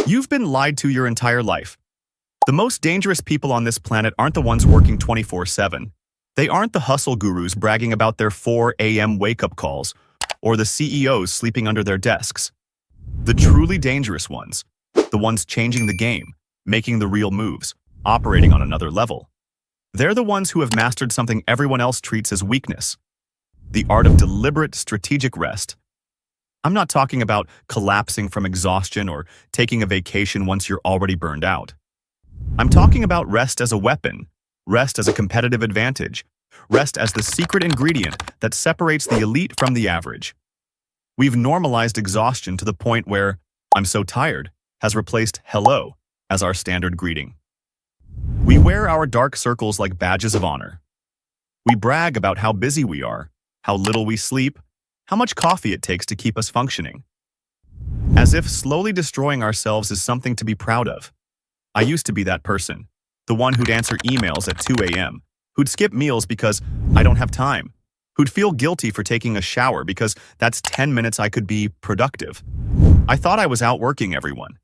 You've been lied to your entire life. The most dangerous people on this planet aren't the ones working 24/7. They aren't the hustle gurus bragging about their 4 a.m. wake-up calls, or the CEOs sleeping under their desks. The truly dangerous ones, the ones changing the game, making the real moves, operating on another level. They're the ones who have mastered something everyone else treats as weakness: the art of deliberate, strategic rest. I'm not talking about collapsing from exhaustion or taking a vacation once you're already burned out. I'm talking about rest as a weapon, rest as a competitive advantage, rest as the secret ingredient that separates the elite from the average. We've normalized exhaustion to the point where "I'm so tired" has replaced "hello" as our standard greeting. We wear our dark circles like badges of honor. We brag about how busy we are, how little we sleep, how much coffee it takes to keep us functioning. As if slowly destroying ourselves is something to be proud of. I used to be that person, the one who'd answer emails at 2 a.m., who'd skip meals because "I don't have time," who'd feel guilty for taking a shower because that's 10 minutes I could be productive. I thought I was outworking everyone.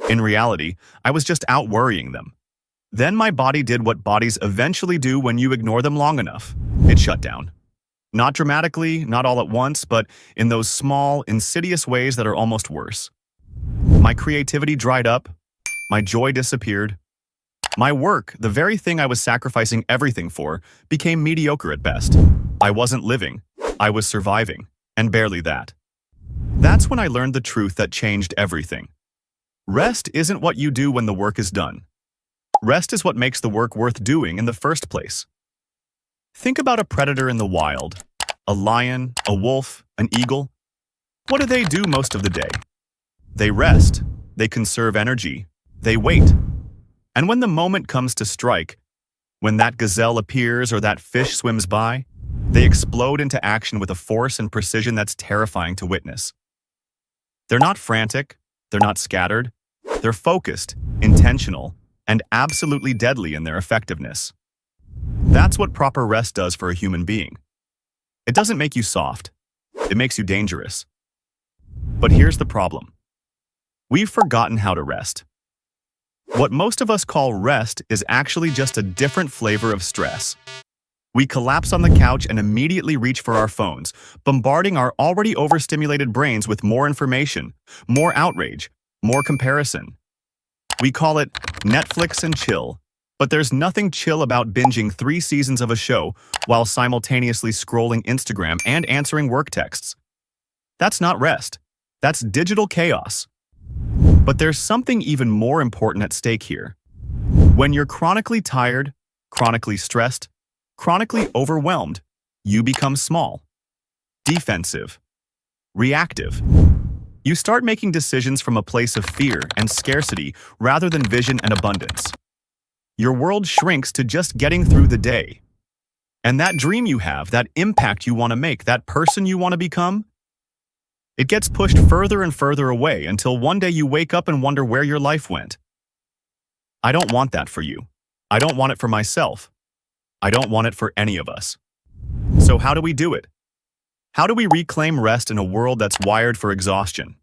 In reality, I was just outworrying them. Then my body did what bodies eventually do when you ignore them long enough. It shut down. Not dramatically, not all at once, but in those small, insidious ways that are almost worse. My creativity dried up. My joy disappeared. My work, the very thing I was sacrificing everything for, became mediocre at best. I wasn't living. I was surviving, and barely that. That's when I learned the truth that changed everything. Rest isn't what you do when the work is done. Rest is what makes the work worth doing in the first place. Think about a predator in the wild. A lion, a wolf, an eagle. What do they do most of the day? They rest. They conserve energy. They wait. And when the moment comes to strike, when that gazelle appears or that fish swims by, they explode into action with a force and precision that's terrifying to witness. They're not frantic. They're not scattered. They're focused, intentional, and absolutely deadly in their effectiveness. That's what proper rest does for a human being. It doesn't make you soft. It makes you dangerous. But here's the problem. We've forgotten how to rest. What most of us call rest is actually just a different flavor of stress. We collapse on the couch and immediately reach for our phones, bombarding our already overstimulated brains with more information, more outrage, more comparison. We call it Netflix and chill. But there's nothing chill about binging 3 seasons of a show while simultaneously scrolling Instagram and answering work texts. That's not rest. That's digital chaos. But there's something even more important at stake here. When you're chronically tired, chronically stressed, chronically overwhelmed, you become small, defensive, reactive. You start making decisions from a place of fear and scarcity rather than vision and abundance. Your world shrinks to just getting through the day. And that dream you have, that impact you want to make, that person you want to become, it gets pushed further and further away until one day you wake up and wonder where your life went. I don't want that for you. I don't want it for myself. I don't want it for any of us. So how do we do it? How do we reclaim rest in a world that's wired for exhaustion?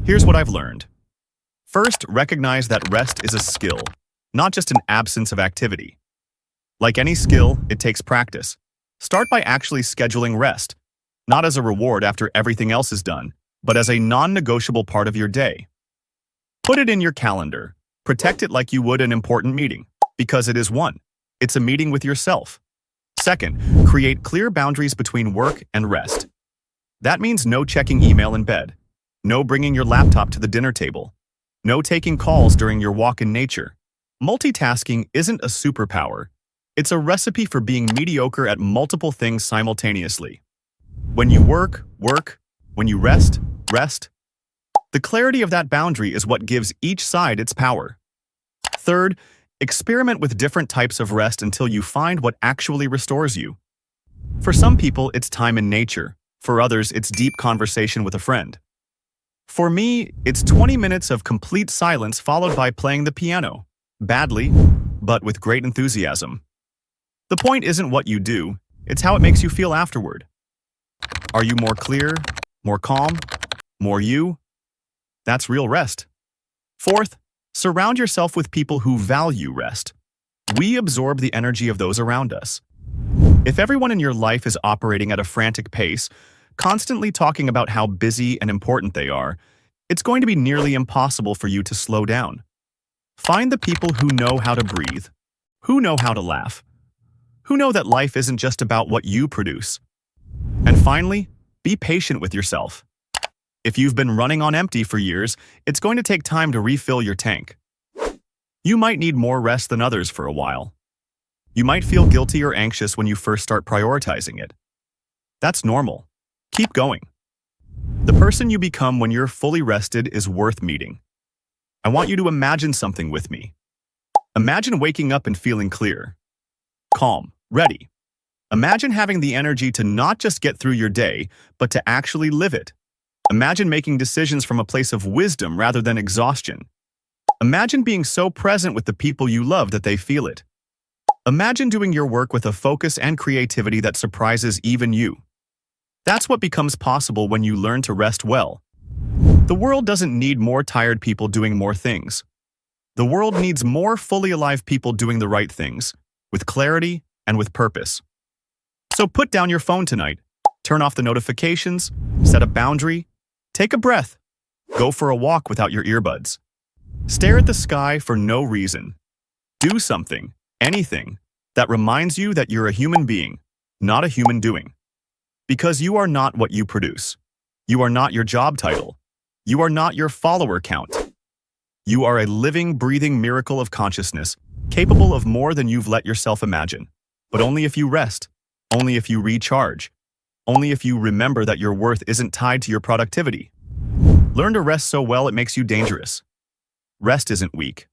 Here's what I've learned. First, recognize that rest is a skill, not just an absence of activity. Like any skill, it takes practice. Start by actually scheduling rest, not as a reward after everything else is done, but as a non-negotiable part of your day. Put it in your calendar. Protect it like you would an important meeting, because it is one. It's a meeting with yourself. Second, create clear boundaries between work and rest. That means no checking email in bed, no bringing your laptop to the dinner table, no taking calls during your walk in nature. Multitasking isn't a superpower. It's a recipe for being mediocre at multiple things simultaneously. When you work, work. When you rest, rest. The clarity of that boundary is what gives each side its power. Third, experiment with different types of rest until you find what actually restores you. For some people, it's time in nature. For others, it's deep conversation with a friend. For me, it's 20 minutes of complete silence followed by playing the piano. Badly, but with great enthusiasm. The point isn't what you do, it's how it makes you feel afterward. Are you more clear, more calm, more you? That's real rest. Fourth, surround yourself with people who value rest. We absorb the energy of those around us. If everyone in your life is operating at a frantic pace, constantly talking about how busy and important they are, it's going to be nearly impossible for you to slow down. Find the people who know how to breathe, who know how to laugh, who know that life isn't just about what you produce. And finally, be patient with yourself. If you've been running on empty for years, it's going to take time to refill your tank. You might need more rest than others for a while. You might feel guilty or anxious when you first start prioritizing it. That's normal. Keep going. The person you become when you're fully rested is worth meeting. I want you to imagine something with me. Imagine waking up and feeling clear, calm, ready. Imagine having the energy to not just get through your day, but to actually live it. Imagine making decisions from a place of wisdom rather than exhaustion. Imagine being so present with the people you love that they feel it. Imagine doing your work with a focus and creativity that surprises even you. That's what becomes possible when you learn to rest well. The world doesn't need more tired people doing more things. The world needs more fully alive people doing the right things, with clarity and with purpose. So put down your phone tonight, turn off the notifications, set a boundary, take a breath, go for a walk without your earbuds. Stare at the sky for no reason. Do something, anything, that reminds you that you're a human being, not a human doing. Because you are not what you produce. You are not your job title. You are not your follower count. You are a living, breathing miracle of consciousness, capable of more than you've let yourself imagine. But only if you rest, only if you recharge, only if you remember that your worth isn't tied to your productivity. Learn to rest so well it makes you dangerous. Rest isn't weak.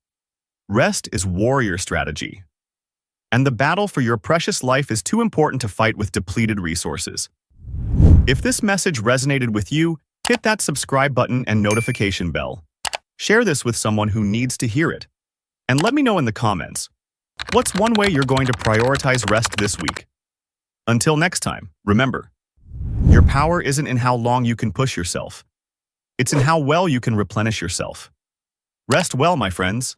Rest is warrior strategy. And the battle for your precious life is too important to fight with depleted resources. If this message resonated with you, hit that subscribe button and notification bell. Share this with someone who needs to hear it. And let me know in the comments, what's one way you're going to prioritize rest this week? Until next time, remember, your power isn't in how long you can push yourself. It's in how well you can replenish yourself. Rest well, my friends.